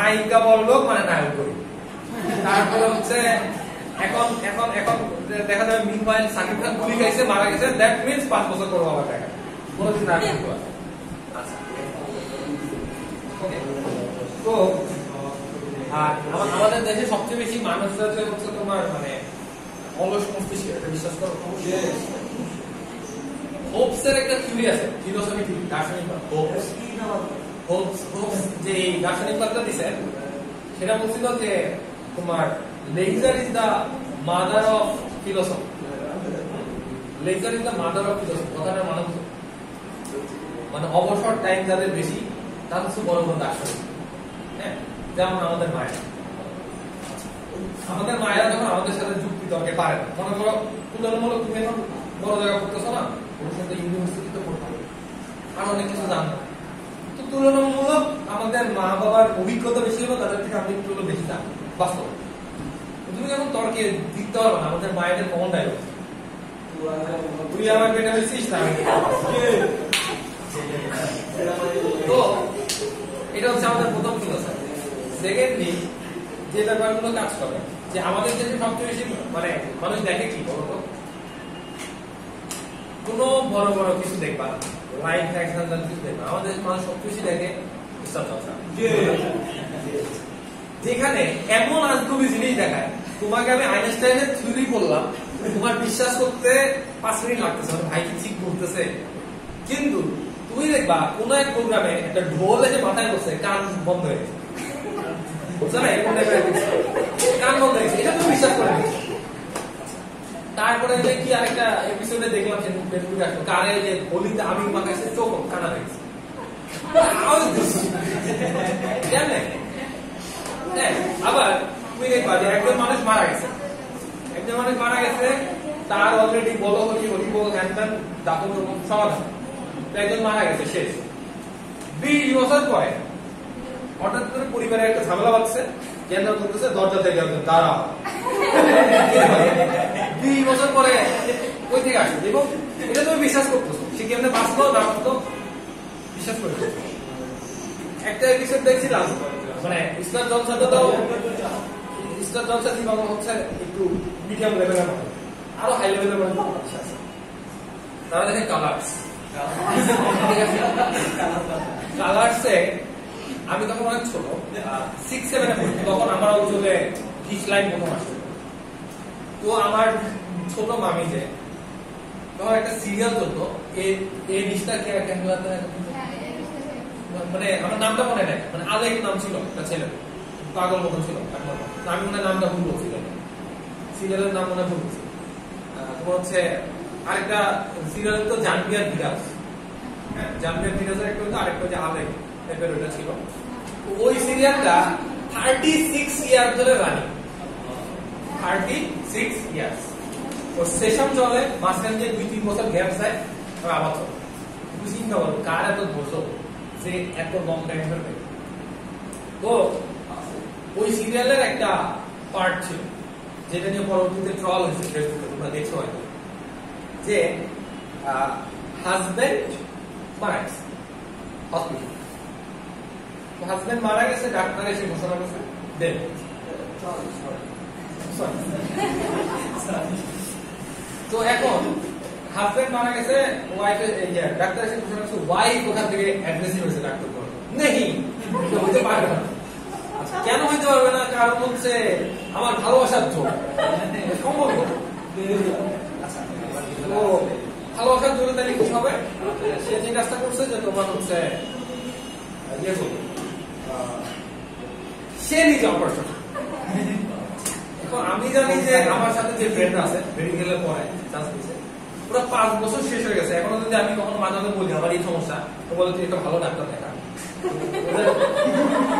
নায়িকা বললোক মানে নায়ক করি। তারপরে হচ্ছে এখন এখন এখন দেখা যাবে মিনওয়াইল সাকিব খান গুলি খাইছে মারা গেছে, দ্যাট মিন্স 5 বছর করবো আবার দেখা কোনদিন আগে। আচ্ছা ওকে, তো আর আমাদের দেশে সবচেয়ে বেশি মানুষ হচ্ছে তোমার মানে অলস মস্তিষ্ক, এটা বিশ্বাস করো? হোপসের একটা থিওরি আছে, ফিলোসফি থিওরি, দার্শনিক হোপস যে দার্শনিকবাদটা দিছে সেটা বলছিল যে তোমার leisure is the mother of philosophy. Leisure is the mother of philosophy কথাটা মানে অবসর টাইম যাদের বেশি তারা হচ্ছে বড় বড় দার্শনিক। হ্যাঁ, যেমন আমাদের মায়েরা যখন আমাদের সাথে যুক্তি তর্কে পারে না, মনে করো তুলনামূলক তুমি এখন বড় জায়গা করতেছো না, ইউনিভার্সিটিতে পড়তে হবে আর অনেক কিছু জানো, তো তুলনামূলক আমাদের মা বাবার অভিজ্ঞতা বেশি হলো, তাদের থেকে আমি একটু বেশি জানি বাস্তব। তুমি যখন তর্কে দিতে পারো না, আমাদের মায়েদের কমন ডায়লগ, তুই আমার পেটে হয়েছিস না। তো এটা হচ্ছে আমাদের প্রথম ফিলোসফি। সেকেন্ডলি যে ব্যাপারগুলো কাজ করে যে আমাদের দেশে সবচেয়ে বেশি মানে মানুষ দেখে কি বলতো, কোনো বড় বড় কিছু দেখবা না, লাইফ অ্যাকশন কিছু দেখবা, আমাদের মানুষ সবচেয়ে বেশি দেখে ইসলাম চর্চা, যেখানে এমন আজগুবি জিনিস দেখায় তোমাকে আমি আইনস্টাইনের থিওরি বললাম, তোমার বিশ্বাস করতে 5 মিনিট লাগতেছে, ভাই কি ঠিক বলতেছে, কিন্তু তুমি দেখবা কোন এক প্রোগ্রামে একটা ঢোল এসে মাথায় বসে কান বন্ধ হয়ে গেছে, বুঝছো না? এরকম কান বন্ধ হয়ে গেছে, এটা তুমি বিশ্বাস করে নিচ্ছ। তারপরে যে কি আরেকটা এপিসোডে দেখলাম ফেসবুকে আসলো, কারে যে বলিতে আমি মাখাইছে চোখ কানা হয়ে গেছে। আবার তুমি দেখবা যে একজন মানুষ মারা গেছে, তার অলরেডি বলো হরিবল হ্যান্ডম্যান দাপন সমাধান, একজন মারা গেছে শেষ। 20 বছর পরে হঠাৎ করে পরিবারে একটা ঝামেলা বাঁধছে, কেন্দ্র করতেছে দরজা থেকে দাঁড়াও। 20 বছর পরে ওই থেকে আসছে এবং এটা তুমি বিশ্বাস করতেছো, সে কেমনে বাঁচলো না বাঁচলো বিশ্বাস করে। একটা এপিসোড দেখছিলাম, মানে ইসলাম জলসাটা তো ইসলাম জলসা কি বাংলা হচ্ছে একটু মিডিয়াম লেভেলের মতো, আরো হাই লেভেলের মতো আছে। তারা দেখে কালার্সে আমি তখন অনেক ছোট, 6-7 এ পড়ি, তখন আমার অঞ্চলে ডিশ লাইন প্রথম আসছে। তো আমার ছোট মামি যে তখন একটা সিরিয়াল চলতো, এই ডিশটা কে ক্যান্ডেলাতে, মানে আমার নামটা মনে নাই, মানে আলেক নাম ছিল একটা ছেলে, পাগল মতো ছিল, আমি মনে নামটা ভুল বলছি, সিরিয়ালের নাম মনে ভুল বলছি। তোমার হচ্ছে আরেকটা সিরিয়াল তো জাম্পিয়ার ভিরাজ, হ্যাঁ জাম্পিয়ার ভিরাজের একটা হতো, আরেকটা হচ্ছে আলেক টাইপের ওইটা ছিল। ওই সিরিয়ালটা 36 ইয়ার ধরে রানিং, 36 ইয়ার্স। ওর সেশন চলে, মাঝখানে যে 2-3 বছর গ্যাপ যায়, আবার চলে। তুমি চিন্তা করো কার এত বছর যে এত লং টাইম ধরে। তো ওই সিরিয়ালের একটা পার্ট ছিল যেটা নিয়ে পরবর্তীতে ট্রল হয়েছে ফেসবুকে, তোমরা দেখছো হয়তো, যে হাজবেন্ড মারা গেছে হসপিটাল, হাজবেন্ড মারা গেছে, ডাক্তার এসে ঘোষণা করছে দেন। তো এখন হাজবেন্ড মারা গেছে, ওয়াইফের ডাক্তার এসে ঘোষণা করছে, ওয়াইফ ওখান থেকে অ্যাগ্রেসিভ হয়েছে, ডাক্তার নেই হইতে পারবে না। কেন হইতে পারবে না? কারণ হচ্ছে আমার ভালোবাসার জোর, সম্ভব তো ভালোবাসার জোরে তাহলে কি হবে? সে যে কাজটা করছে যে তোমার হচ্ছে সে নিজে অপারেশন। এখন আমি জানি যে আমার সাথে যে ফ্রেন্ড আছে মেডিকেলে পড়ে চান্স পেয়েছে, পুরো 5 বছর শেষ হয়ে গেছে, এখনো যদি আমি কখনো মাঝে মাঝে বলি আমার এই সমস্যা, তো বলে তুই একটা ভালো ডাক্তার দেখা,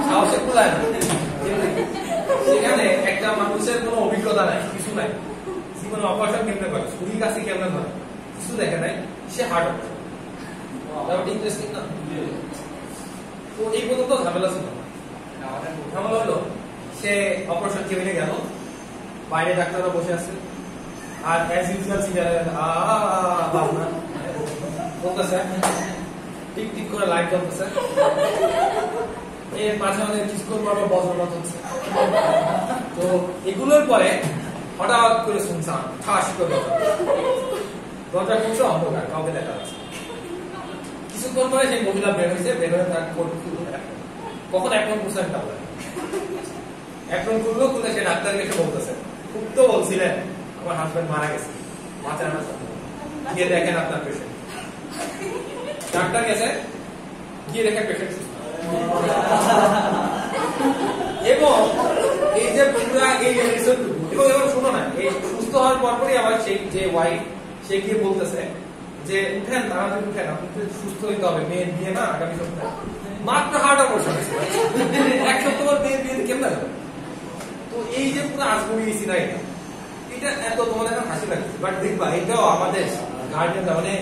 সাহসে কুলায় না। সেখানে একটা মানুষের কোনো অভিজ্ঞতা নাই, কিছু নাই, জীবনে অপারেশন কেমনে করে, ছুরির কাছে কেমনে ধরে, কিছু দেখে নাই, সে হার্ট অপারেশন। ইন্টারেস্টিং না? তো এই পর্যন্ত ঝামেলা ছিল, ঝামেলা হলো সে অপারেশন কেবিনে গেল, বাইরে ডাক্তাররা বসে আছে, আর অ্যাজ ইউজুয়াল সিরিয়ালের বলতেছে টিক টিক করে লাইট জ্বলতেছে, এর মাঝে মাঝে কিছুক্ষণ পর বজ্রপাত হচ্ছে। তো এগুলোর পরে হঠাৎ করে শুনছাম ঠাস করে দরজা খুলছে, অন্ধকার, কাউকে দেখা যাচ্ছে। কিছুক্ষণ পরে সেই মহিলা বের হয়েছে, বের হয়ে তার কোট খুললো। কখন 1% টাকা এখন খুললো, খুলে সে ডাক্তারকে এসে বলতেছে, খুব তো বলছিলেন আমার হাজবেন্ড মারা গেছে, বাঁচানোর সাথে গিয়ে দেখেন আপনার পেশেন্ট। ডাক্তার গেছে, গিয়ে দেখে পেশেন্ট সুস্থ। এবং এই যে পুরা এই এবং এবার শুনো না, এই সুস্থ হওয়ার পরপরই আবার সেই যে ওয়াইফ সে গিয়ে বলতেছে যে উঠেন, তাড়াতাড়ি উঠেন, আপনি সুস্থ হইতে হবে, মেয়ের বিয়ে না আগামী সপ্তাহে। মাত্র হার্ট অপারেশন হয়েছে, 1 সপ্তাহ পর মেয়ের বিয়ে কেমন যাবে? তো এই যে পুরো আজগুবি সিনারি, এটা এত তোমাদের এখন হাসি লাগছে, বাট দেখবা এটাও আমাদের গার্ডেন মানে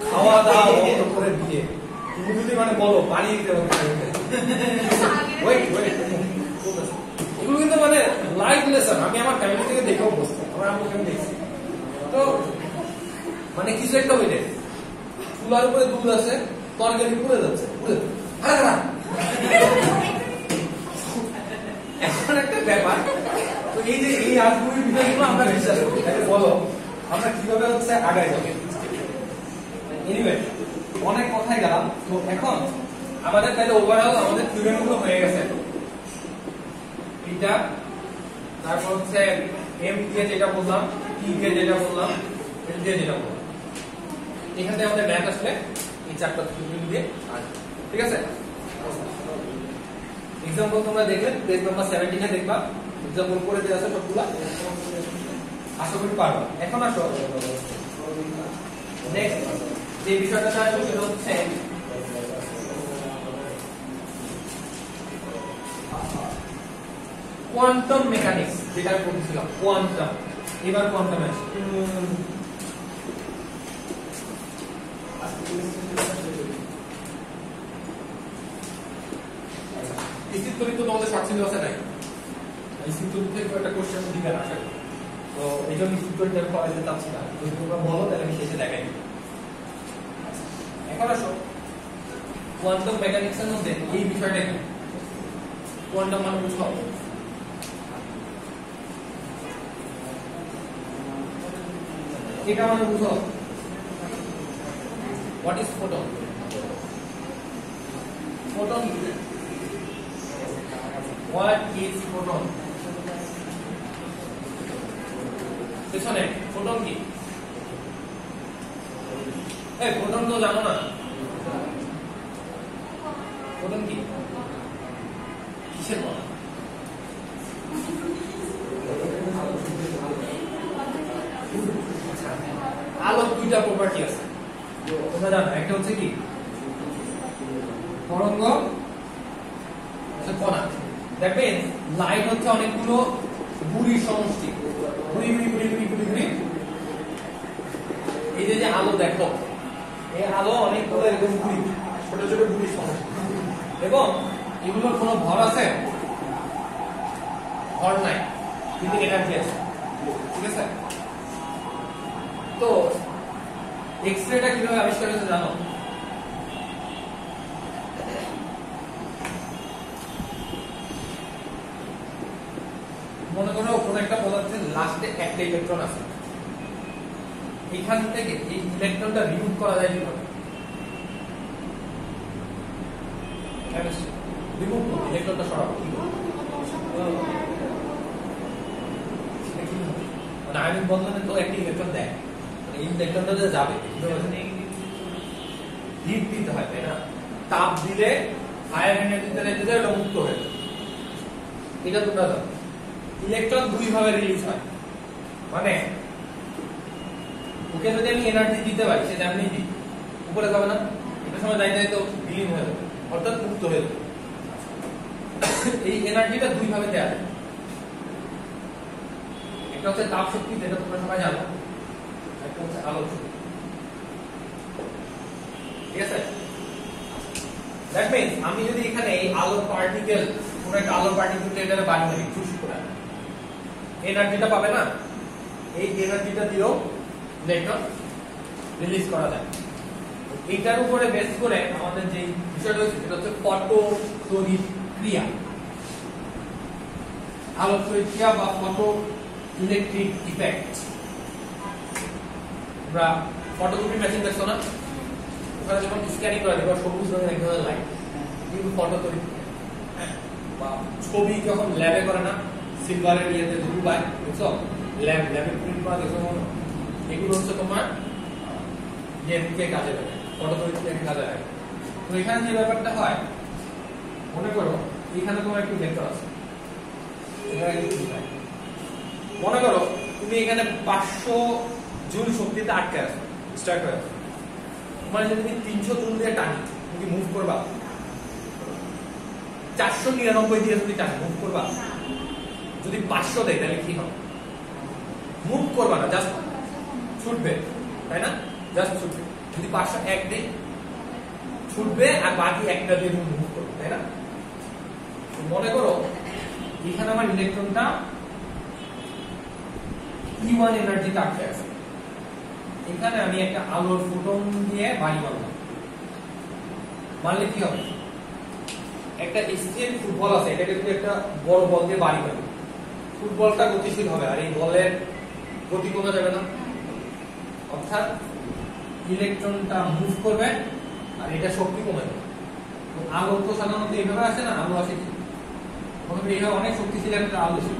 খাওয়া দাওয়া বন্ধ করে বিয়ে। তুমি যদি মানে বলো পানি দিতে হবে, এগুলো কিন্তু মানে লাইফ লেসন। আমি আমার ফ্যামিলি থেকে দেখেও বসছি, আমার আম্মু কেমন দেখছি। তো মানে কিছু একটা হইলে চুলার উপরে দুধ আছে, তরকারি পুড়ে যাচ্ছে, এখন একটা ব্যাপার। তো এই যে এই আজগুবির বিষয়গুলো আমরা বিশ্বাস করি, তাহলে বলো আমরা কিভাবে হচ্ছে আগায় যাবো। এনিওয়ে অনেক কথাই গেলাম। তো এখন আমাদের তাহলে ওভারঅল আমাদের থিওরেম গুলো হয়ে গেছে। এটা তারপর হচ্ছে এম দিয়ে যেটা বললাম, টি দিয়ে যেটা বললাম, এল দিয়ে যেটা বললাম, এখানে আমাদের ম্যাথ আসলে এই চারটা থিওরেম দিয়ে আসবে। ঠিক আছে, এক্সাম্পল তোমরা দেখলে পেজ নাম্বার 17 এ দেখবা, এক্সাম্পল করে দেওয়া আছে সবগুলা, আশা করি পারবা। এখন আসো নেক্সট যে বিষয়টা আসবে সেটা হচ্ছে কোয়ান্টাম মেকানিক্স, যেটা বলছিলাম কোয়ান্টাম। এবার কোয়ান্টাম আসে। স্থির তড়িৎ তো তোমাদের শর্ট সিলেবাসে নাই, স্থির তড়িৎ থেকে একটা কোশ্চেন দিবে না আশা করি। তো এই জন্য স্থির তড়িৎ আমি পড়াইতে চাচ্ছি না, যদি তোমরা বলো তাহলে আমি শেষে দেখাই দিব। এখন আসো কোয়ান্টাম মেকানিক্স এর মধ্যে এই বিষয়টা কি, কোয়ান্টাম মানে বুঝো, এটা মানে বুঝো হোয়াট ইজ ফোটন। ফোটন কি? What is photon? পেছনে ফোটন কি? এই ফোটন তো জানো না, ফোটন কি? কিসের বলা? আলোর দুইটা প্রপার্টি আছে তোমরা জানো, একটা হচ্ছে কি তরঙ্গ, কণা। দ্যাট মিন্স লাইট হচ্ছে অনেকগুলো গুড়ির সমষ্টি, গুড়ি গুড়ি গুড়ি গুড়ি গুড়ি গুড়ি। এই যে আলো দেখো, এই আলো অনেকগুলো এরকম গুড়ি, ছোট ছোট গুড়ির সমষ্টি, এবং এগুলোর কোনো ভর আছে? ভর নাই, কিন্তু এনার্জি আছে। ঠিক আছে, তো এক্স-রেটা কিভাবে আবিষ্কার হয়েছে জানো? মনে করো কোন একটা পদার্থের লাস্টে একটা ইলেকট্রন আছে, এখান থেকে এই ইলেকট্রনটা রিমুভ করা যায় কিভাবে? রিমুভ করতে ইলেকট্রনটা সরাবো কি করে? মানে আয়নিক বন্ধনে তো একটা ইলেকট্রন দেয়, মানে এই ইলেকট্রনটা যে যাবে হিট দিতে হয়, তাই না? তাপ দিলে ফায়ার এনার্জিতে দিলে এটা মুক্ত হয়ে যাবে। এটা তোমরা জানো ইলেকট্রন দুই ভাবে রিলিজ হয়, মানে ওকে যদি আমি এনার্জি দিতে পারি সে যেমনি দিই উপরে যাবে না, একটা সময় যাইতে যাইতে বিলীন হয়ে যাবে, অর্থাৎ মুক্ত হয়ে যাবে। এই এনার্জিটা দুই ভাবে দেয়া যায়, একটা হচ্ছে তাপ শক্তি, যেটা তোমরা সবাই জানো, একটা হচ্ছে আলো শক্তি। ঠিক আছে, দ্যাট মিন্স আমি যদি এখানে এই আলোর পার্টিকেল, কোন একটা আলোর পার্টিকেলকে এখানে বাড়ি মারি চুষ করে, এনার্জিটা পাবে না, এই এনার্জিটা দিয়েও ইলেকট্রন রিলিজ করা যায়। এইটার উপরে বেস করে আমাদের যে বিষয়টা হচ্ছে সেটা হচ্ছে ফটো তড়িৎ ক্রিয়া, আলোকচৈত ক্রিয়া বা ফটো ইলেকট্রিক ইফেক্ট। আমরা ফটোকপি মেশিন দেখছো না, ওখানে যখন স্ক্যানিং করা যায় সবুজ রঙের এক ধরনের লাইট, কিন্তু ফটো তৈরি বা ছবি যখন ল্যাবে করে না সিলভারের ইয়েতে দুবাই বুঝছো, ল্যাবে প্রিন্ট করা দেখছো, এগুলো হচ্ছে তোমার ইয়েকে কাজে লাগে, ফটো তৈরি কাজে লাগে। তো এখানে যে ব্যাপারটা হয়, মনে করো এখানে তোমার একটু ভেক্টর আছে, মনে করো তুমি এখানে 500 জুল শক্তিতে আটকে আছো, স্টার্ট হয়ে আছো, তোমার যদি তুমি 300 জুল দিয়ে টানি, তুমি কি মুভ করবা? 499 দিয়ে তুমি টানি, মুভ করবা? যদি 500 দেয় তাহলে কি হবে? মুভ করবা না, জাস্ট ছুটবে, তাই না? জাস্ট ছুটবে। যদি 501 দেয় ছুটবে, আর বাকি একটা দিয়ে তুমি মুভ করবে, তাই না? মনে করো এখানে আমার ইলেকট্রনটা E1 এনার্জিতে আটকে আছে, এখানে আমি একটা আলোর ফোটন দিয়ে বাড়ি বানাবো, মানলে কি হবে? একটা স্টিল ফুটবল আছে, এটাকে যদি একটা বড় বল দিয়ে বাড়ি বানাবো, ফুটবলটা গতিশীল হবে, আর এই বলের গতি কমে যাবে না, অর্থাৎ ইলেকট্রনটা মুভ করবে আর এটা শক্তি কমে যাবে। তো আলো তো সাধারণত এইভাবে আসে না, আলো আসে কি এইভাবে অনেক শক্তিশালী একটা আলো ছিল,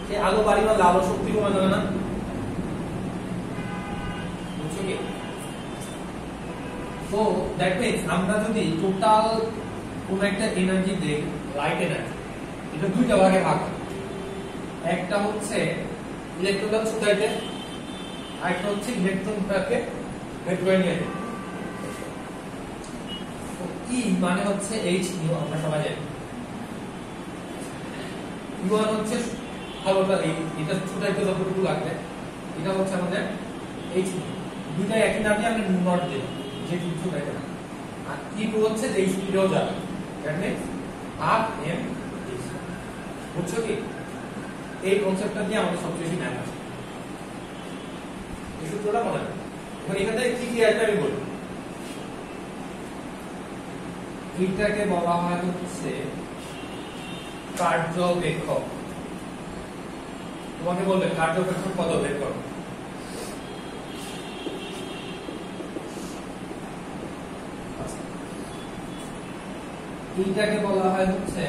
সেই আলো বাড়ি বানালে আলো শক্তি কমে যাবে না, বুঝছো কি? তো দ্যাট মিন্স আমরা যদি টোটাল কোন একটা এনার্জি দেই, লাইট এনার্জি, এটা দুইটা ভাগে ভাগ হয়, একটা হচ্ছে ইলেকট্রনটা ছুটাইতে, আর একটা হচ্ছে ইলেকট্রনটাকে বের করে নিয়ে যেতে। তো ই মানে হচ্ছে h নিউ, আমরা সবাই জানি। U1 হচ্ছে আলোটা, এটা ছুটাইতে যতটুকু লাগবে, এটা হচ্ছে আমাদের h নিউ, দুইটা একই নামে আমরা নিউ নট দিই, যে ছুটাইতে না। আর E2 হচ্ছে যে স্পিডেও যাবে, দ্যাট মিন্স half m, বুঝছো কি? এই কনসেপ্টটা দিয়ে আমাদের সবচেয়ে বেশি ম্যাথ আসে, এই সূত্রটা মনে রাখবে। এখন এখানে কি কি আসবে আমি বলবো। এইটাকে বলা হয় হচ্ছে কার্যবেক্ষক। তোমাকে বলবে কার্যবেক্ষক কত বের করো, এইটাকে বলা হয় হচ্ছে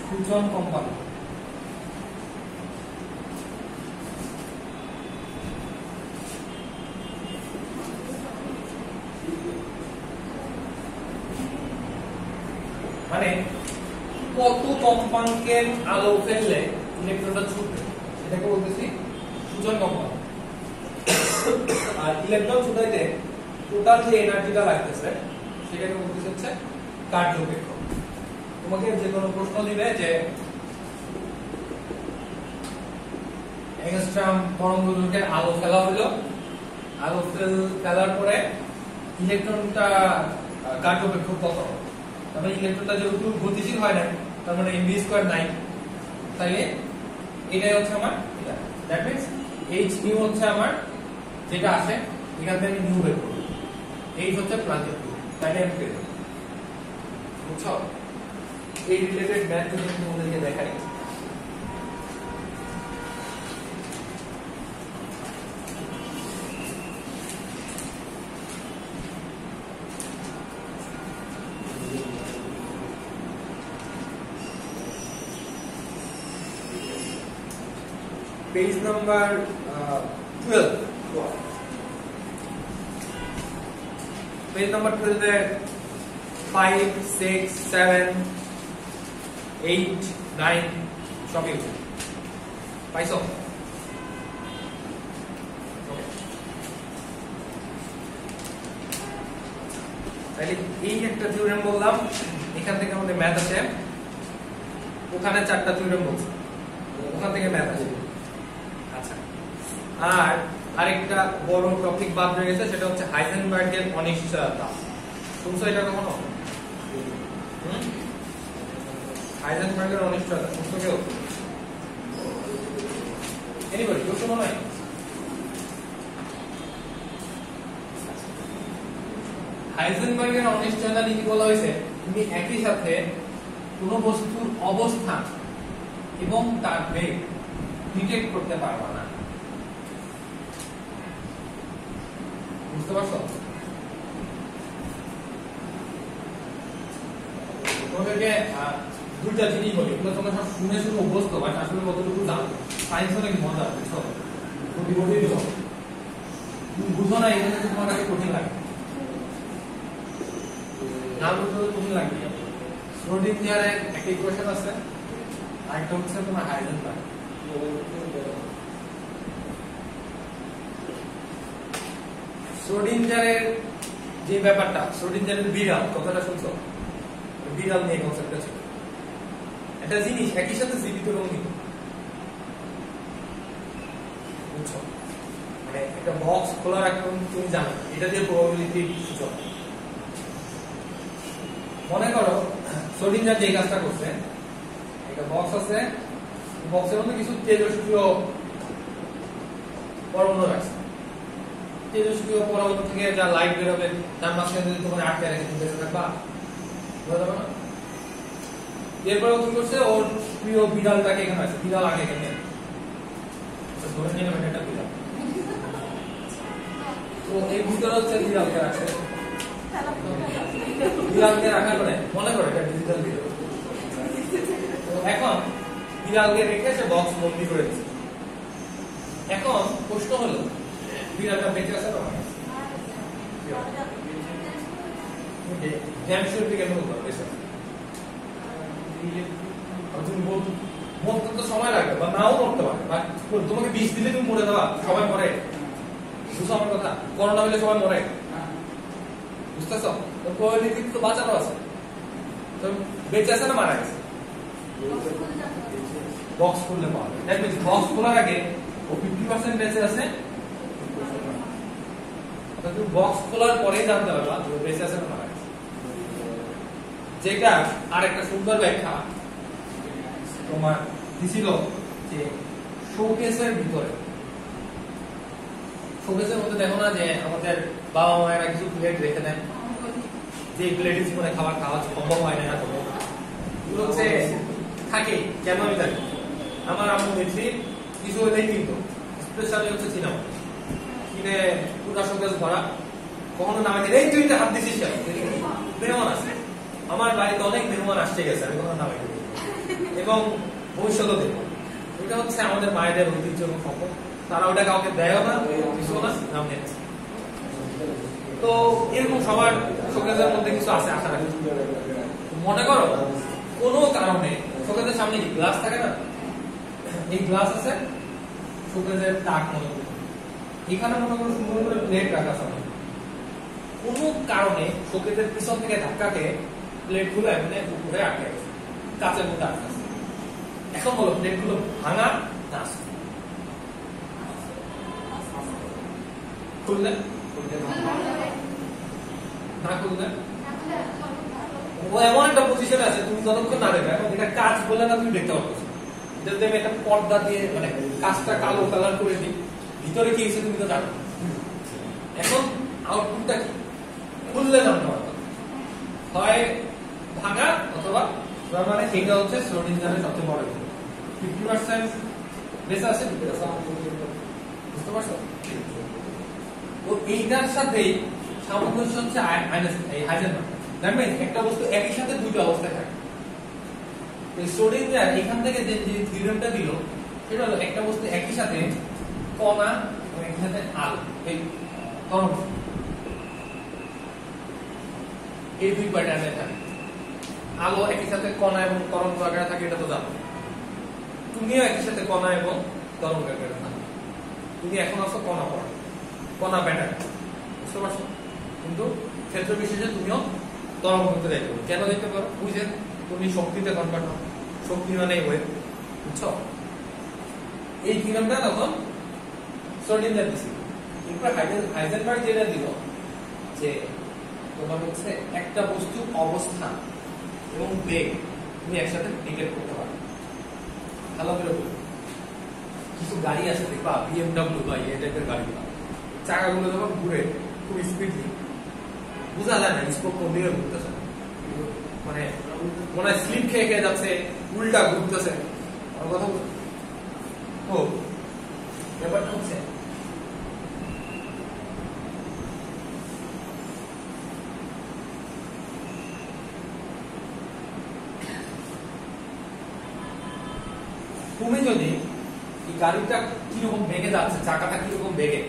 সূচন কম্পাঙ্ক। মানে কত কম্পাঙ্কের আলো ফেললে ইলেকট্রনটা ছুটবে, সেটাকে বলতেছি সূচন কম্পাঙ্ক। আর ইলেকট্রন ছুটাইতে টোটাল যে এনার্জিটা লাগতেছে সেটাকে বলতেছি হচ্ছে কার্যবেক্ষক। তোমাকে যে কোনো প্রশ্ন দিবে যে এক্সট্রাম তরঙ্গদৈর্ঘ্যের আলো ফেলা হলো, আলো ফেলার পরে ইলেকট্রনটা কার্যবেক্ষক কত, তারপরে ইলেকট্রনটা যেহেতু গতিশীল হয় না, তার মানে mv স্কয়ার নাই, তাহলে এটাই হচ্ছে আমার এটা, দ্যাট মিন্স h নিউ হচ্ছে আমার যেটা আসে, এখান থেকে আমি নিউ বের করব, h হচ্ছে প্লাঙ্কের নিয়ম, তাহলে আমি পেয়ে যাব। বুঝছো? এই রিলেটেড ম্যাথ যদি আমি তোমাদেরকে দেখাই, পেজ নাম্বার 12, পেজ নাম্বার 12 এ 5, 6, 7, 8, 9 সবই পাইছো? তাহলে এই একটা থিওরেম বললাম, এখান থেকে আমাদের ম্যাথ আছে, ওখানে 4টা থিওরেম বলছি, ওখান থেকে ম্যাথ আছে। আচ্ছা, আর আরেকটা বড় টপিক বাদ রয়ে গেছে, সেটা হচ্ছে হাইজেনবার্গের অনিশ্চয়তা। শুনছো এটা কখনো? হাইজেনবার্গের অনিশ্চয়তা শুনছো কেউ? এনিবডি কেউ শোনো নাই? হাইজেনবার্গের অনিশ্চয়তা নীতি বলা হয়েছে তুমি একই সাথে কোন বস্তুর অবস্থান এবং তার বেগ ডিটেক্ট করতে পারবা না। বুঝতে পারছো? তোমাদেরকে দুইটা জিনিস বলি, এগুলো তোমরা সব শুনে শুনে অভ্যস্ত, বাট আসলে কতটুকু জানো। সায়েন্স অনেক মজা, বুঝছো? বুঝো না, এখানে তোমার কাছে কঠিন লাগে, না বুঝতে কঠিন লাগবে। শ্রোডিঙ্গারের একটা ইকুয়েশন আছে, আরেকটা হচ্ছে তোমার হাইজেনবার্গ। শ্রোডিঙ্গারের যে ব্যাপারটা, শ্রোডিঙ্গারের বিড়াল কথাটা শুনছো? বিড়াল নিয়ে কনসেপ্টটা ছিল। একটা জিনিস একই সাথে জীবিত এবং মৃত, বুঝছো? মানে একটা বক্স খোলা রাখুন, তুমি জানো এটা দিয়ে প্রবাবিলিটি সূচক। মনে করো শ্রোডিঙ্গার যে কাজটা করছে, একটা বক্স আছে, বক্সের মধ্যে কিছু তেজস্ক্রিয় পরমাণু রাখছে। তেজস্ক্রিয় পরমাণু থেকে যা লাইট বের হবে তার মাঝখানে যদি তোমার আটকে রেখে তুমি বেঁচে থাকবা, বোঝা যাবে না? এরপরে কি করছে, ওর প্রিয় বিড়ালটাকে এখানে আছে, বিড়াল আগে এখানে ধরে নিয়ে নেবেন একটা বিড়াল, তো এই ভিতরে হচ্ছে বিড়ালকে রাখছে। বিড়ালকে রাখার পরে মনে করো এটা ডিজিটাল বিড়াল, তো এখন বিড়ালকে রেখে সে বক্স বন্দি করে দিচ্ছে। এখন প্রশ্ন হলো বিড়ালটা বেঁচে আছে না? তুমি মরতে তো সময় লাগবে বা নাও মরতে পারে, বা তোমাকে বিষ দিলে তুমি মরে যাবা, সবাই মরে। বুঝছো আমার কথা? করোনা হলে সবাই মরে, বুঝতেছ? তো প্রবাবিলিটি তো বাঁচানো আছে, তো বেঁচে আছে না মারা গেছে? বক্স খুললে পাওয়া যায়। দ্যাট মিন্স বক্স খোলার আগে ও 50% বেঁচে আছে, তুমি বক্স খোলার পরেই জানতে পারবা বেঁচে আছে না মারা গেছে। যেটা আরেকটা সুন্দর ব্যাখ্যা তোমার দিছিল যে শোকেসের ভিতরে, শোকেসের মধ্যে দেখো না যে আমাদের বাবা মায়েরা কিছু প্লেট রেখে দেন, যে প্লেটে জীবনে খাবার খাওয়া সম্ভব হয় না, এগুলো হচ্ছে থাকে কেন আমি জানি। আমার আম্মু দেখছি কিছু হলেই কিন্তু স্পেশালি হচ্ছে সিনেমা কিনে পুরা শোকেস ভরা, কখনো নামে দিলে এই তুই হাত দিছিস কেন, মেহমান আছে আমার বাড়িতে, অনেক মেহমান আসতে গেছে, আমি কখনো নামে দিই এবং ভবিষ্যৎ দেখবো। এটা হচ্ছে আমাদের মায়েদের ঐতিহ্য এবং সম্পদ, তারা ওটা কাউকে দেয়ও না, কিছু না, নাম নিয়েছে। তো এরকম সবার শোকেসের মধ্যে কিছু আছে আশা রাখি। মনে করো কোনো কারণে শোকেসের সামনে কি গ্লাস থাকে না, এই গ্লাস আছে, শোকেসের তাক মনে করো, এখানে মনে করো সুন্দর করে প্লেট রাখা সামনে, কোনো কারণে শোকেসের পিছন থেকে ধাক্কাকে প্লেট গুলো এমনি উপরে আটকে গেছে, কাঁচের মধ্যে আটকে আছে। এখন বলো প্লেট গুলো ভাঙা না খুললে না খুললে ও এমন একটা পজিশনে আছে, তুমি যতক্ষণ না দেখবে, এখন এটা কাজ বলে না তুমি দেখতে পাচ্ছ, যদি আমি একটা পর্দা দিয়ে মানে কাজটা কালো কালার করে দিই, ভিতরে কি হয়েছে তুমি তো জানো। এখন আউটপুটটা কি খুললে জানতে পারতো, হয় ভাঙা অথবা, মানে এটা হচ্ছে শ্রোডিঙ্গারের সবচেয়ে বড় 50% বেঁচে আছে, বুঝতে পারছো? তো এইটার সাথেই সামঞ্জস্য হচ্ছে হাইজেনবার্গ। দ্যাট মিন্স একটা বস্তু একই সাথে দুটো অবস্থায় থাকে। শ্রোডিঙ্গার এখান থেকে যে থিওরেমটা দিল সেটা হলো একটা বস্তু একই সাথে কণা এবং একই সাথে আলো, এই তরঙ্গ, এই দুই প্যাটার্নে থাকে। আলো একই সাথে কণা এবং তরঙ্গ আকারে থাকে, এটা তো জানো। তুমিও একই সাথে কণা এবং তরঙ্গ আকারে থাকো। তুমি এখন আছো কণা পড়া, কণা প্যাটার্ন, বুঝতে পারছো? কিন্তু ক্ষেত্র বিশেষে তুমিও তরঙ্গ করতে দেখতে পারো। কেন দেখতে পারো? বুঝে তুমি শক্তিতে কনভার্ট হও, শক্তি মানে ওয়েভ, বুঝছো? এই থিওরেমটা তখন শ্রোডিঙ্গার দিছিল। এরপর হাইজেনবার্গ যেটা দিল যে তোমার হচ্ছে একটা বস্তুর অবস্থান এবং বেগ তুমি একসাথে ডিটেক্ট করতে পারো। ভালো করে বলবো, কিছু গাড়ি আছে দেখবা BMW বা এই টাইপের গাড়িগুলো, চাকাগুলো যখন ঘুরে খুব স্পিডলি, বোঝা যায় না স্পোক কোন দিকে ঘুরতেছে, মানে মনে হয় স্লিপ খেয়ে খেয়ে যাচ্ছে, উল্টা ঘুরতেছে। আমার কথা ও ব্যাপারটা হচ্ছে তুমি যদি এই গাড়িটা কিরকম বেগে যাচ্ছে, চাকাটা কিরকম বেগে,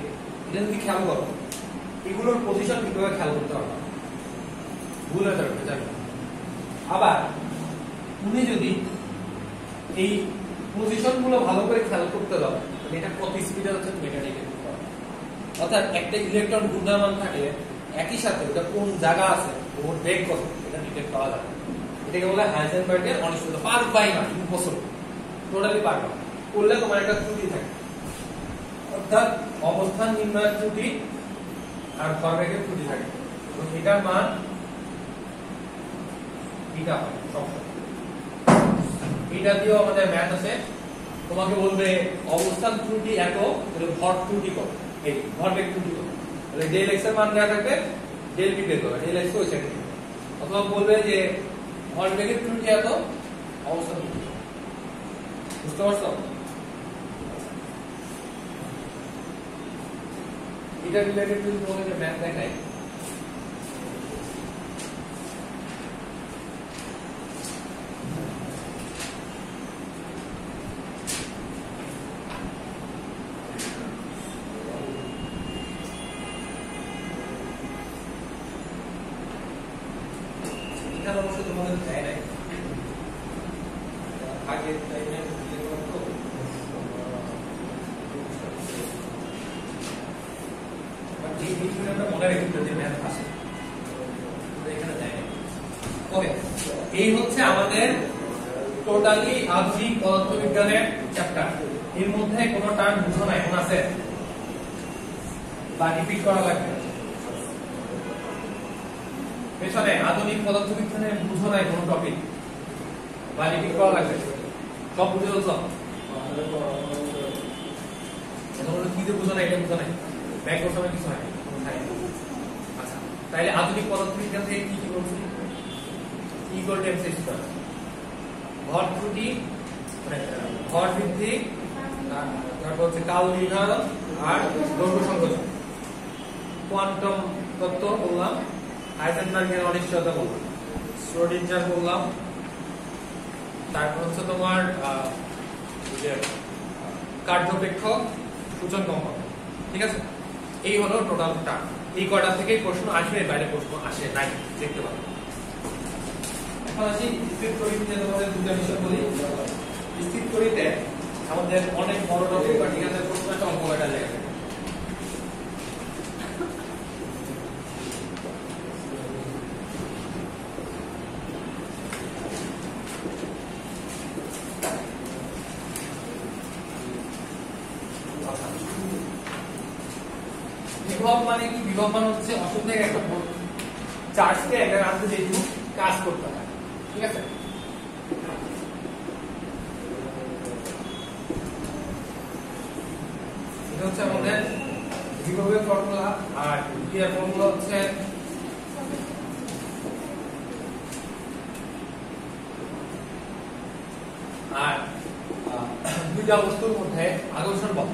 এটা যদি খেয়াল করো, এগুলোর পজিশন কিভাবে খেয়াল করতে হবে, ভুল হয়ে যাবে জানি। আবার তুমি যদি এই পজিশন গুলো ভালো করে খেয়াল করতে যাও, এটা কত স্পিডে হচ্ছে তুমি এটা দেখে নিতে পারো। অর্থাৎ একটা ইলেকট্রন ঘূর্ণায়মান থাকলে একই সাথে ওটা কোন জায়গা আছে, ওর বেগ কত, এটা ডিটেক্ট করা যাবে। এটাকে বলে হাইজেনবার্গের অনিশ্চয়তা। পারবাই না, ইম্পসিবল, টোটালি পারবা না। করলে তোমার একটা ত্রুটি থাকে, অর্থাৎ অবস্থান নির্ণয়ের ত্রুটি আর ভরবেগের ত্রুটি থাকে, এবং এটার মান এটা হয় সবসময়। এটা দিয়েও আমাদের ম্যাথ আছে, তোমাকে বলবে অবস্থান ত্রুটি এত, ভর ত্রুটি কত, এই ভরবেগ ত্রুটি কত, তাহলে ডেল এক্স এর মান দেওয়া থাকবে, ডেল বি বের করবে, ডেল এক্স ওই সাইডে। অথবা বলবে যে ভরবেগের ত্রুটি এত, অবস্থান ত্রুটি। বুঝতে পারছো? এটা রিলেটেড যদি তোমাকে ম্যাথ দেখাই, এখানে অবশ্য তোমাদের দেয় নাই, আগের টাইমে মনে রেখে যে ম্যাথ আসে এখানে দেয় নাই। ওকে, এই হচ্ছে আমাদের টোটালি আধুনিক পদার্থবিজ্ঞানের চ্যাপ্টার। এর মধ্যে কোনো টার্ম বুঝো না এখন আছে বা রিপিট করা লাগবে পেছনে, আধুনিক পদার্থবিজ্ঞানের বুঝো নাই কোনো টপিক বা রিপিট করা লাগবে, সব বুঝে ফেলছো? কি যে বুঝো না, এটা বুঝো নাই, ব্যাক করতে কিছু নাই। আচ্ছা, তাহলে আধুনিক পদার্থবিজ্ঞান থেকে কি কি বলছি? ইকুয়াল টু এমসি স্কয়ার, ভর ত্রুটি, ভর বৃদ্ধি, তারপর হচ্ছে কাল নির্ধারণ আর দৈর্ঘ্য সংকোচন, কোয়ান্টাম তত্ত্ব বললাম, হাইজেনবার্গের অনিশ্চয়তা বললাম, শ্রোডিঞ্জার বললাম, তারপর হচ্ছে তোমার কার্যপেক্ষক, সূচন কম্পন। ঠিক আছে, এই হলো টোটাল টার্ম। এই কয়টা থেকে প্রশ্ন আসবে, বাইরে প্রশ্ন আসে নাই, দেখতে পাবো। এখন আসি স্থির তড়িৎ নিয়ে তোমাদের দুটো বিষয় বলি। স্থির তড়িতে আমাদের অনেক বড় টপিক বা ঠিক আছে প্রশ্ন একটা অঙ্ক কয়টা লেগে থাকে। বিভব মানে কি? বিভব মানে হচ্ছে অসুখ থেকে একটা চার্জকে একটা রাস্তা যেটুকু কাজ করতে হয়। ঠিক আছে, এটা হচ্ছে আমাদের বিভবের ফর্মুলা। আর বিক্রিয়ার ফর্মুলা হচ্ছে আর দুইটা বস্তুর মধ্যে আকর্ষণ বল।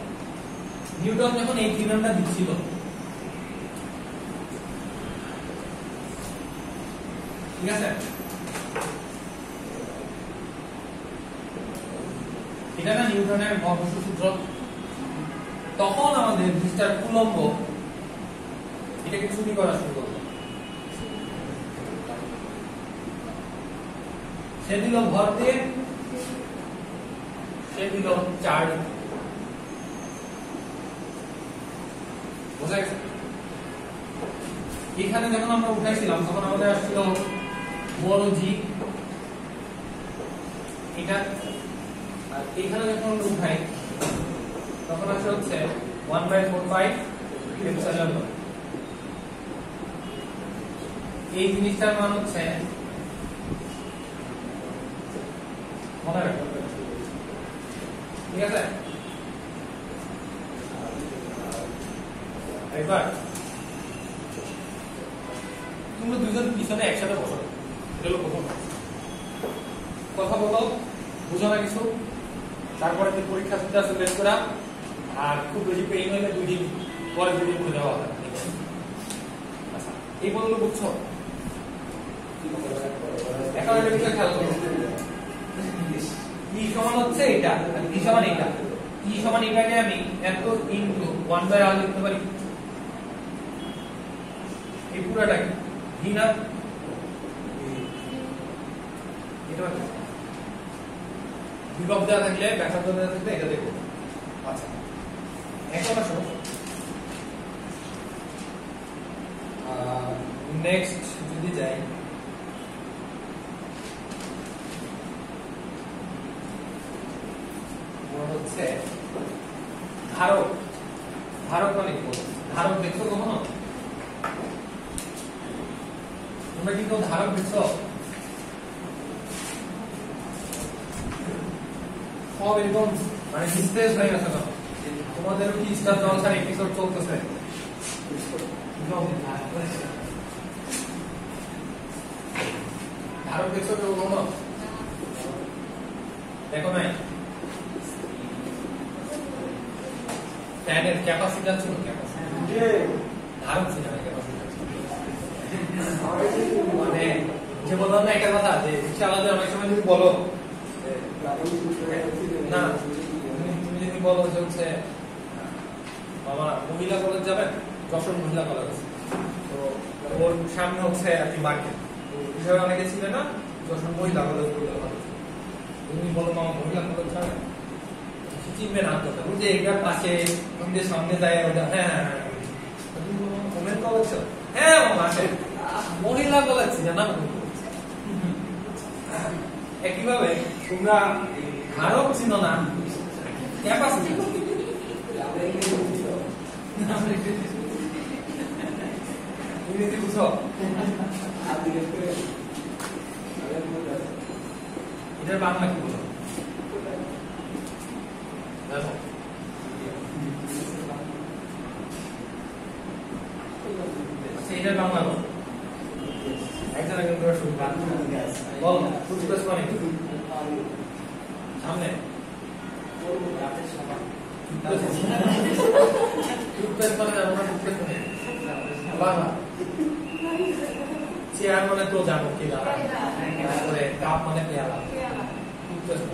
নিউটন যখন এই থিওরেমটা দিচ্ছিল, ঠিক আছে, এটা না নিউটনের মহাকর্ষ সূত্র, তখন আমাদের মিস্টার কুলম্ব এটাকে চুরি করা শুরু করলো। সে দিল ভর দিয়ে, সে দিল চার্জ। বোঝা গেছে? এখানে যখন আমরা উঠাইছিলাম তখন আমাদের আসছিল বড় জি, এটা, আর এখানে যখন আমরা উঠাই তখন আসে হচ্ছে 1/4 এপসাইলন নট। এই জিনিসটার মান হচ্ছে, মনে রাখো, ঠিক আছে? একবার তোমরা দুজন পিছনে একসাথে বসো, এটা হলো প্রথম। বুঝো না কিছু, তারপরে যে পরীক্ষা সুবিধা আছে বের করা, আর খুব বেশি পেইন হলে 2 দিন পরে 2 দিন করে দেওয়া হবে। আচ্ছা, এই পর্যন্ত বুঝছো? এখন একটা বিষয় খেয়াল করো, ই সমান হচ্ছে এটা, ই সমান এটা, ই সমান এটাকে আমি এত ইনটু 1/r লিখতে পারি। এই পুরোটাকে ভি না, এটা বিভব দেওয়া থাকলে ব্যাসার্ধ দেওয়া থাকলে এটা দেখো। আচ্ছা, এখন আসো নেক্সট যদি যাই, হচ্ছে ধারক। ধারক মানে কি? ধারক দেখছো কখনো? তোমরা কি কেউ ধারক দেখছো? সব এরকম মানে নিস্তেজ হয়ে গেছে না? তোমাদের কি স্টার জলসার এপিসোড চলতেছে? ধারক দেখছো কেউ কখনো? দেখো নাই? ফ্যানের ক্যাপাসিটার ছিল, ধারক ছিল না, ক্যাপাসিটার ছিল। মানে যে বললাম না একটা কথা, যে রিক্সাওয়ালাদের অনেক সময় যদি বলো না, তুমি যদি বলো যে হচ্ছে বাবা মহিলা কলেজ যাবেন, যশোর মহিলা কলেজ, তো ওর সামনে হচ্ছে আর কি মার্কেট, হিসাবে অনেকে ছিলেন না যশোর মহিলা কলেজ বলতে ভালো, তুমি বলো মামা মহিলা কলেজ যাবেন, চিনবে না তো, যে এটার পাশে মন্দিরের সামনে যায় ওটা, হ্যাঁ হ্যাঁ ওমেন কলেজ, হ্যাঁ আসে মহিলা কলেজ না। একইভাবে তোমরা ধারক ছিল না, ক্যাপাসিটি ইংরেজি বুঝো? এটার বাংলা কি বলো? এটার বাংলা বলো, একজন একজন করে শুনবা বল। টুথপেস্ট মানে সামনে টুথপেস্ট মানে আমরা টুথপেস্ট মানে বাংলা। চেয়ার মানে তো জানো কি না, তারপরে কাপ মানে পেয়ালা, টুথপেস্ট।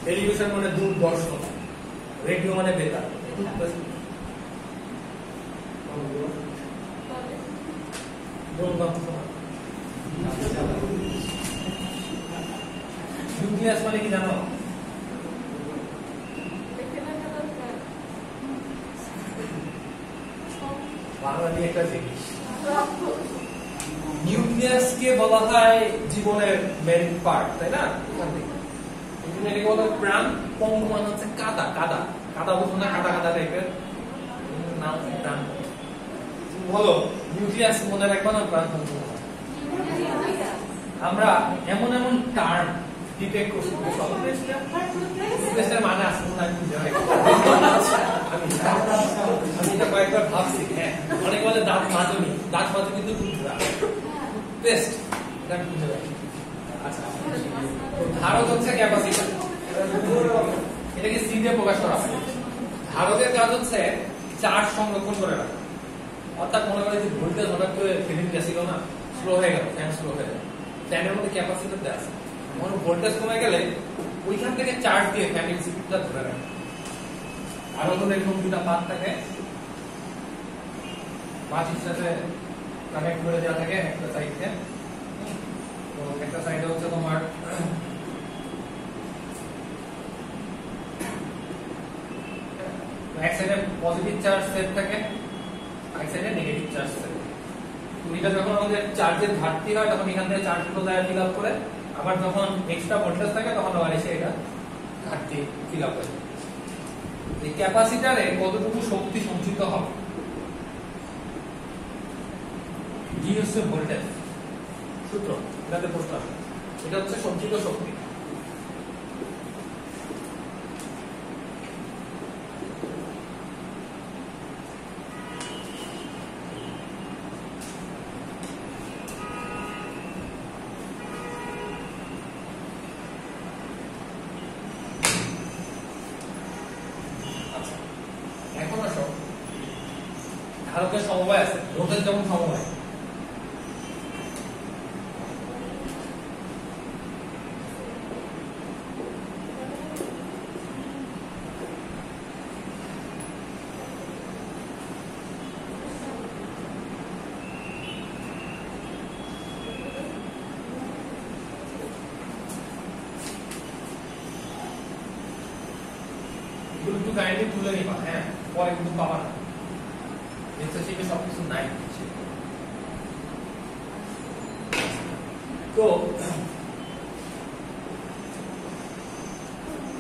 টেলিভিশন মানে দূরদর্শন, রেডিও মানে বেতার, টুথপেস্ট। নিউক্লিয়াস মানে কি জানো? বাংলা দিয়ে একটা জিনিস, নিউক্লিয়াসকে বলা হয় জীবনের মেন পার্ট, তাই না? এটাকে বলা হয় প্রাণ। পঙ্গ মানে হচ্ছে কাদা, কাদা কাদা বলতো না, কাদা কাদা টাইপের নাম প্রাণ। বলো নিউক্লিয়াস মনে রাখবো না, প্রাণ। আমরা এমন এমন টার্ম ডিটেক্ট করছি, মানে আসলে না, আমি এটা কয়েকবার ভাবছি। হ্যাঁ, অনেক বলে দাঁত মাজনি, দাঁত মাজনি কিন্তু পেস্ট, এটা আমি বুঝে রাখি। আচ্ছা, ধারক হচ্ছে ক্যাপাসিটার, এটাকে সি দিয়ে প্রকাশ করা হয়। ধারকের কাজ হচ্ছে চার্জ সংরক্ষণ করে রাখা। অর্থাৎ মনে করে যে ভোল্টেজ হঠাৎ করে ফিলিং গেছিল না, স্লো হয়ে গেল, ফ্যান স্লো হয়ে গেল, ফ্যানের মধ্যে ক্যাপাসিটার দেওয়া আছে, ভোল্টেজ কমে গেলে ওইখান থেকে চার্জ দিয়ে ফ্যানের স্পিডটা ধরে রাখে। আরো তো এরকম দুটা পাত থাকে, মাটির সাথে কানেক্ট করে দেওয়া থাকে একটা সাইডে। তো একটা সাইডে হচ্ছে তোমার এক সাইডে পজিটিভ চার্জ সেট থাকে, এক সাইডে নেগেটিভ চার্জ সেট থাকে। তো এটা যখন আমাদের চার্জের ঘাটতি হয় তখন এখান থেকে চার্জগুলো যায় ফিল আপ করে, আবার যখন এক্সট্রা ভোল্টেজ থাকে তখন আবার এসে এটা ঘাটতি ফিল আপ করে। এই ক্যাপাসিটরে কতটুকু শক্তি সঞ্চিত হবে, জি হচ্ছে ভোল্টেজ সূত্র, এটাতে প্রশ্ন আসে। এটা হচ্ছে সঞ্চিত শক্তি। ধারকের সমবায় আছে, রোধের যেমন সমবায়। একটু কাইন্ডলি তুলে নিবা, হ্যাঁ, পরে কিন্তু পাবা না, লেকচারশিপে সবকিছু নাই। তো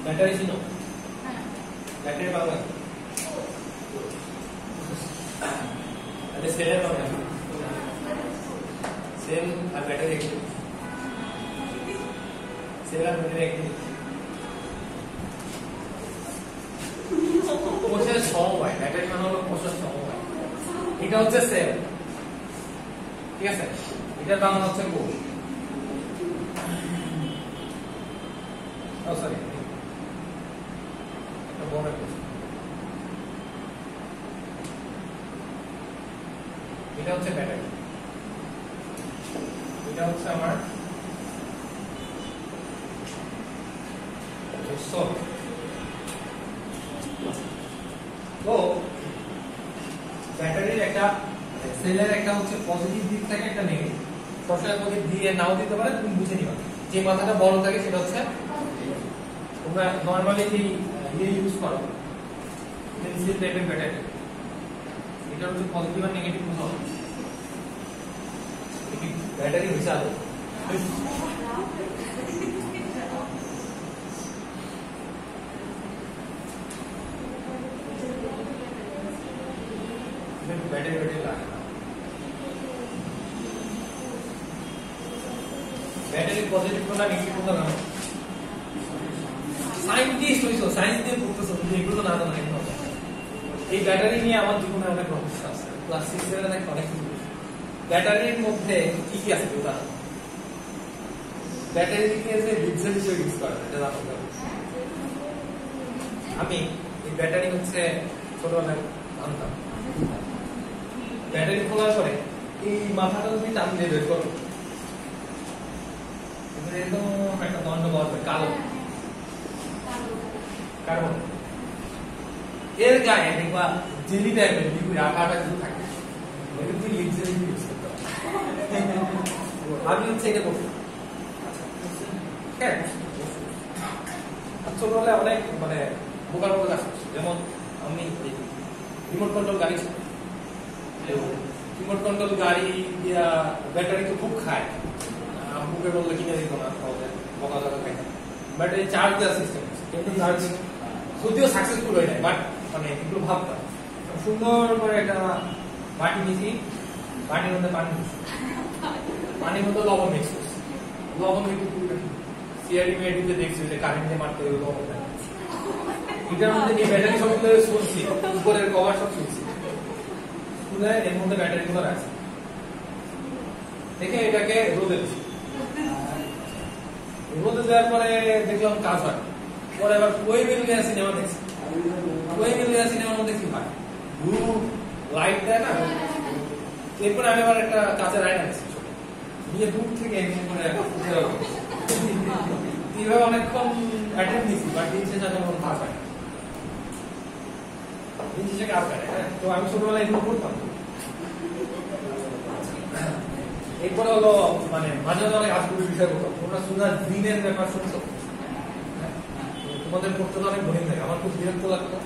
ব্যাটারি ছিল, ব্যাটারি বাংলা সেলের বাংলা সেল আর ব্যাটারি একটি, সেল আর ব্যাটারি একটি কোষের সমবায়। ব্যাটারি মানে হলো কোষের সমবায়। এটা হচ্ছে সেল, ঠিক আছে, এটার বাংলা হচ্ছে কোষ। সরি, এটা বড় কোষ। এটা হচ্ছে ব্যাটারি, এটা হচ্ছে আমার সোল। তো ব্যাটারির একটা সেলের একটা হচ্ছে পজিটিভ দিক থাকে, একটা নেগেটিভ। সবসময় তোমাকে দিয়ে নাও দিতে পারে, তুমি বুঝে নিবা। যে মাথাটা বড় থাকে সেটা হচ্ছে তোমরা নরমালি যে ইউজ করো পেন্সিল টাইপের ব্যাটারি, এটা হচ্ছে পজিটিভ আর নেগেটিভ বুঝাও। ব্যাটারি হচ্ছে আলো, ব্যাটারি ব্যাটারি লাগে না। ব্যাটারি পজিটিভ কোনটা নেগেটিভ কোনটা না, সায়েন্টিস্ট হইছো, সায়েন্স দিয়ে পড়তেছো, তুমি এগুলো না জানো কেন? এই ব্যাটারি নিয়ে আমার জীবনে অনেক রহস্য আছে, ক্লাস 6 এর অনেক কিছু। ব্যাটারির মধ্যে কি কি আছে বুঝা? ব্যাটারি কি আছে, ডিজেল হিসেবে ইউজ করা, এটা জানো? আমি এই ব্যাটারি হচ্ছে ছোটবেলায় জানতাম। ব্যাটারি খোলার পরে এই মাথাটা যদি টান দিয়ে বের করো, এরকম একটা দণ্ড বলবে কালো কার্বন, এর গায়ে দেখবা জেলি টাইপের লিকুইড আকারটা কিছু থাকে, তুমি লিপজেল ইউজ করতে পারো। আমি হচ্ছে এটা করছি, হ্যাঁ, ছোটবেলায় অনেক মানে বোকার মতো কাজ করছি। যেমন আমি রিমোট কন্ট্রোল গাড়ি, রিমোট কন্ট্রোল গাড়ি দিয়া ব্যাটারি তো খুব খায়, বুকে বললে কিনে দিত না, বকা জকা খাই। ব্যাটারি চার্জ দেওয়ার সিস্টেম, কিন্তু চার্জ যদিও সাকসেসফুল হয়ে যায়, বাট মানে একটু ভাবতাম সুন্দর করে একটা মাটি নিয়েছি, মাটির মধ্যে পানি দিচ্ছি, পানির মধ্যে লবণ মিক্স করছি, লবণ একটু সিআরডি মেডিতে দেখছি যে কারেন্টে মারতে লবণ, এটার মধ্যে এই ব্যাটারি সবগুলো শুনছি, উপরের কভার সব শুনছি, শুনে এর মধ্যে ব্যাটারি গুলো রাখছি, দেখে এটাকে রোদে দিচ্ছি। রোদে দেওয়ার পরে দেখলাম কাজ হয়। পরে আবার কোই মিল গিয়া সিনেমা দেখছি, কোই মিল গিয়া সিনেমার মধ্যে কি হয়, ব্লু লাইট দেয় না, এরপরে আমি আবার একটা কাঁচের আয়না দেখছি, নিয়ে দূর থেকে এমনি করে এইভাবে অনেকক্ষণ অ্যাটেন্ড দিচ্ছি, বাট দিন শেষে কোনো কাজ হয় না, দিন শেষে কাজ হয় না। তো আমি ছোটবেলায় এগুলো করতাম। এরপরে হলো মানে মাঝে মাঝে অনেক আজগুলির বিষয় করতাম। তোমরা সুন্দর দিনের ব্যাপার শুনছো, তোমাদের পড়তে তো অনেক বোরিং লাগে, আমার খুব বিরক্ত লাগতো।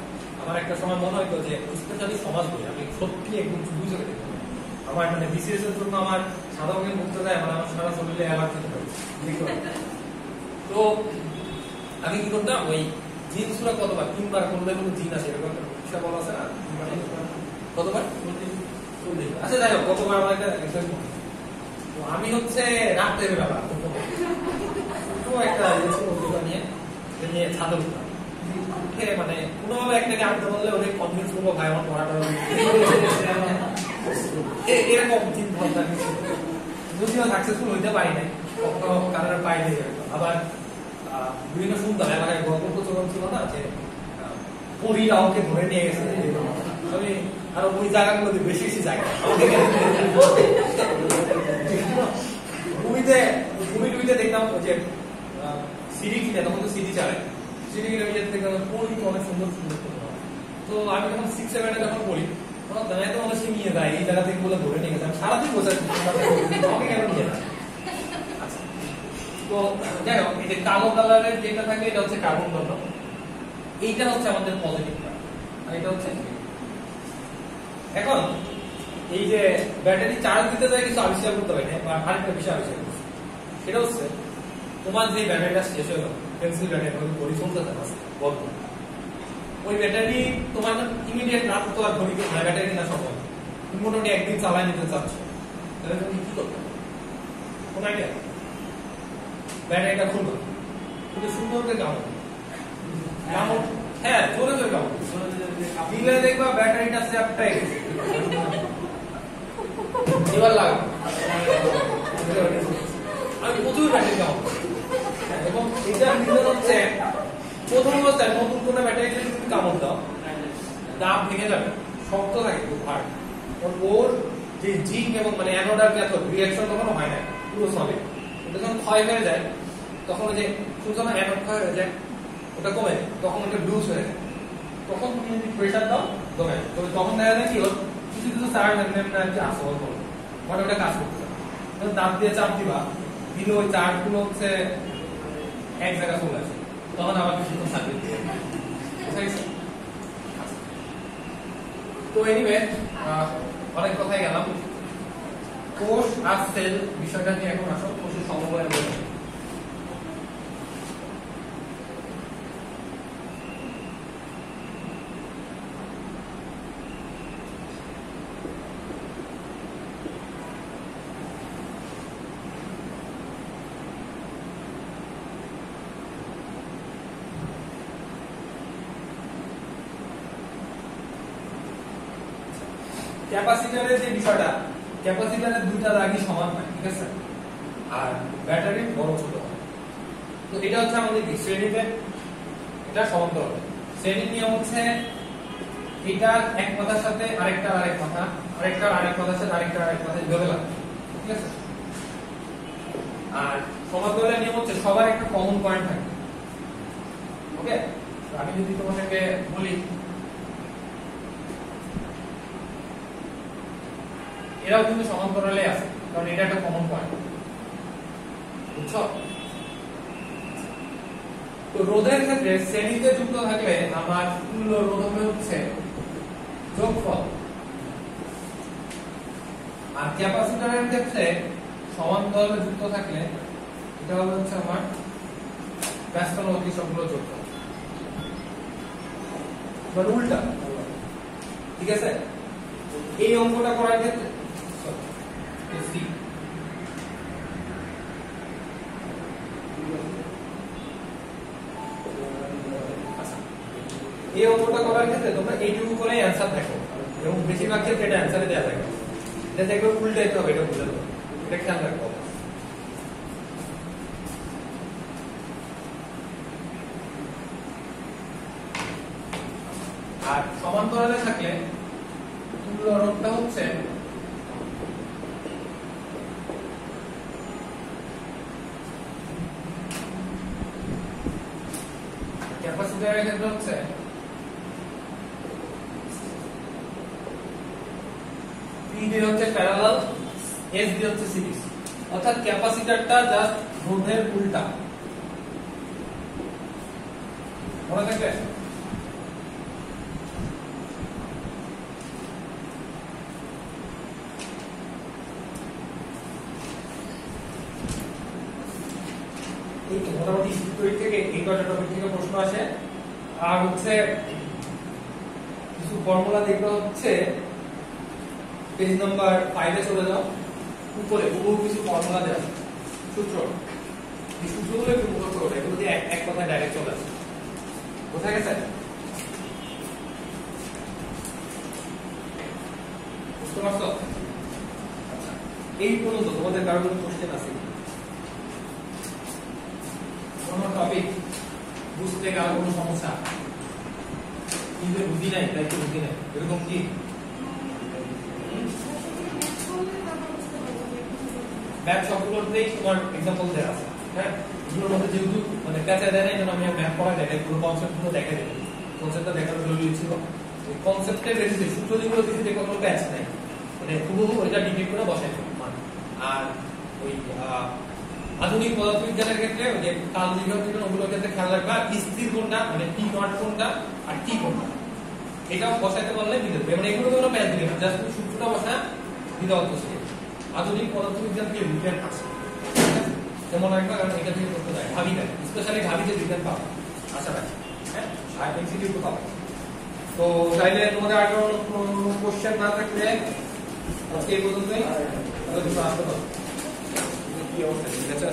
আমার একটা সময় মনে হয়তো যে স্পেশালি সমাজ বই আমি সত্যি একদম বুঝে দেখতাম। আমার মানে বিসিএস এর জন্য আমার সাদা রঙের পড়তে যায়, মানে আমার সারা শরীরে অ্যালার্জি হয়ে তো আমি কি করতাম, ওই জিনসগুলো কতবার 3 বার করলে কোনো জিন আছে এরকম একটা বিষয় বলা আছে না, কতবার, আচ্ছা যাই হোক কতবার আমার একটা আমি হচ্ছে রাত্রের বেলা একটা নিয়ে ছাদে উঠলাম, মানে কোনোভাবে একটাকে আনতে বললে ওদের কনভিন্স করবো ভাই আমার পড়াটা এরকম চিন্তা ভাবনা, যদিও সাকসেসফুল হইতে পারি নাই, কখনো কারণে পাইনি। আবার বিভিন্ন শুনতাম এলাকায় গল্প প্রচলন ছিল না, যে পরীরা ওকে ধরে নিয়ে গেছে, আমি আর ওই জায়গাগুলোতে বেশি বেশি জায়গা মুভিতে দেখলাম যে সিডি কিনে, তখন তো সিডি চালায়, সিডি কিনে দেখলাম পড়ি তো অনেক সুন্দর সুন্দর। তো আমি যখন 6-7 যখন পড়ি তখন দাঁড়ায় তো অনেক নিয়ে যায়, এই জায়গা থেকে বলে ধরে নিয়ে গেছে, আমি সারাদিন বসে আমাকে কেন নিয়ে যায়। তো যাই হোক, এই যে কালো কালারের যেটা থাকে এটা হচ্ছে কার্বন বর্ণ, এইটা হচ্ছে আমাদের পজিটিভ পার্ট, আর এটা হচ্ছে এখন এই যে ব্যাটারি চার্জ দিতে যায় কিছু আবিষ্কার করতে হয় না, বা আরেকটা বিষয় আবিষ্কার করছে, সেটা হচ্ছে তোমার যে ব্যাটারিটা শেষ হলো, পেন্সিল ব্যাটারি ঘড়ি চলতে থাকে বর্ণ, ওই ব্যাটারি তোমার ইমিডিয়েট রাত তো আর ঘড়ি ব্যাটারি কিনা সম্ভব, তুমি মোটামুটি একদিন চালায় নিতে চাচ্ছ, তাহলে তুমি কি করবে? কোন আইডিয়া? ব্যাটারিটা খুলবে, কিন্তু সুন্দর করে কামড়, হ্যাঁ জোরে জোরে কামড় দিলে দেখবা ব্যাটারিটা চ্যাপটাই গেছে। এবার লাগাও, আমি প্রচুর ব্যাটারি কামড়, এবং এটা রিজন হচ্ছে প্রথম অবস্থায় নতুন কোন ব্যাটারি যদি তুমি কামড় দাও দাম ভেঙে যাবে, শক্ত থাকে খুব হার্ড, ওর যে জিঙ্ক এবং মানে অ্যানোড আর ক্যাথোড রিঅ্যাকশন কখনো হয় না, পুরো সলিড, ওটা যখন ক্ষয় হয়ে যায় তখন ওই যে সূচনা অ্যানোড ক্ষয় হয়ে যায়, ওটা কমে, তখন ওটা লুজ হয়ে যায়, তখন তুমি যদি প্রেসার দাও কমে, তবে তখন দেখা যায় কি ওর কিছু কিছু চার্জ এমনি আর কি আসে অল্প, মানে ওটা কাজ করতে হবে, দাঁত দিয়ে চাপ দিবা দিলে ওই চার্জ গুলো হচ্ছে এক জায়গায় চলে আসে, তখন আবার কিছু সার্কিট দিয়ে। তো এনিওয়ে অনেক কথাই গেলাম, কোষ আর সেল বিষয়টা নিয়ে এখন আসো, কোষের সমবায় বলে। ক্যাপাসিটরের যে বিষয়টা, ক্যাপাসিটরের দুইটা দাগই সমান হয়, ঠিক আছে, আর ব্যাটারি বড় ছোট হয়। তো এটা হচ্ছে আমাদের কি শ্রেণীতে, এটা সমান্তরাল শ্রেণীর নিয়ম হচ্ছে এটা এক মাথার সাথে আরেকটা আরেক মাথা, আরেকটা আরেক মাথার সাথে আরেকটা আরেক মাথা ধরে লাগবে, ঠিক আছে। আর সমান্তরালের নিয়ম হচ্ছে সবার একটা কমন পয়েন্ট থাকে, ওকে। আমি যদি তোমাদেরকে বলি এরাও কিন্তু সমান্তরালে আছে, কারণ এটা একটা কমন পয়েন্ট, বুঝছো? তো রোধের ক্ষেত্রে শ্রেণীতে যুক্ত থাকলে আমার তুল্য রোধ হবে হচ্ছে যোগফল, আর ক্যাপাসিটরের ক্ষেত্রে সমান্তরালে যুক্ত থাকলে এটা হবে হচ্ছে আমার ব্যস্তন অতিশগুলো যোগফল, মানে উল্টা, ঠিক আছে। এই অঙ্কটা করার ক্ষেত্রে এই অঙ্কটা করার ক্ষেত্রে তোমরা এইটুকু করে অ্যান্সার দেখো, এবং বেশিরভাগ ক্ষেত্রে এটা অ্যান্সারে দেওয়া থাকে, এটা দেখবে উল্টাইতে হবে, এটা বুঝে দেবো, এটা খেয়াল রাখবো। আর সমান্তরালে থাকলে তুল্য রোধটা হচ্ছে ক্যাপাসিটরের ক্ষেত্রে হচ্ছে P দিয়ে হচ্ছে প্যারালাল, S দিয়ে হচ্ছে সিরিজ, অর্থাৎ ক্যাপাসিটরটা জাস্ট রোধের উল্টা, মনে থাকবে। মোটামুটি হিস্ট্রি থেকে এই কয়টা টপিক থেকে প্রশ্ন আসে, আর হচ্ছে কিছু ফর্মুলা দেখবে হচ্ছে পেজ নাম্বার 5 এ চলে যাও, উপরে বহু কিছু ফর্মুলা দেওয়া সূত্র, এই সূত্রগুলো একটু মুখস্থ করবে, এগুলো দিয়ে এক কথায় ডাইরেক্ট চলে আসে, বোঝা গেছে? বুঝতে পারছো? আচ্ছা, এই পর্যন্ত তোমাদের কারো কোনো কোশ্চেন আছে? কোনো টপিক বুঝতে কারো কোনো সমস্যা? কিন্তু বুঝি নাই, তাই তো বুঝি নাই, এরকম কি? ম্যাথ সবগুলোতেই তোমার এক্সাম্পল দেওয়া আছে। হ্যাঁ, এগুলোর মধ্যে যেহেতু মানে প্যাচে দেয় না, আমি ম্যাথ পড়া দেখাই, পুরো কনসেপ্টগুলো দেখাই দেবো। কনসেপ্টটা দেখানো জরুরি ছিল। ওই কনসেপ্টের বেসিসে সূত্র যেগুলো দিচ্ছে কোনো প্যাচ নাই, মানে হুবহু ওইটা ডিগ্রি করে বসাই দেবো। আর ওই আধুনিক পদার্থবিজ্ঞানের ক্ষেত্রে ওই যে কাল বিভাজন ওগুলোর ক্ষেত্রে খেয়াল রাখবা স্থির কোনটা, মানে টি নট কোনটা আর টি কোনটা, এটাও বসাইতে পারলে দিতে হবে। মানে এগুলো কোনো প্যাচ দিবে না, জাস্ট সূত্রটা বসা দিতে অর্থ ছিল। আধুনিক পদার্থবিজ্ঞান দিয়ে বিজ্ঞান আছে যেমন একটা, কারণ এটা থেকে করতে যায় ভাবি দেয়, স্পেশালি ভাবিতে বিজ্ঞান পাবো আশা রাখি। হ্যাঁ, আর এমসিকিউ তো পাবো। তো চাইলে তোমাদের আগে কোনো কোশ্চেন না থাকলে আজকে এই পর্যন্তই, তাহলে তোমরা আসতে পারো। কি অবস্থা, ঠিক আছে?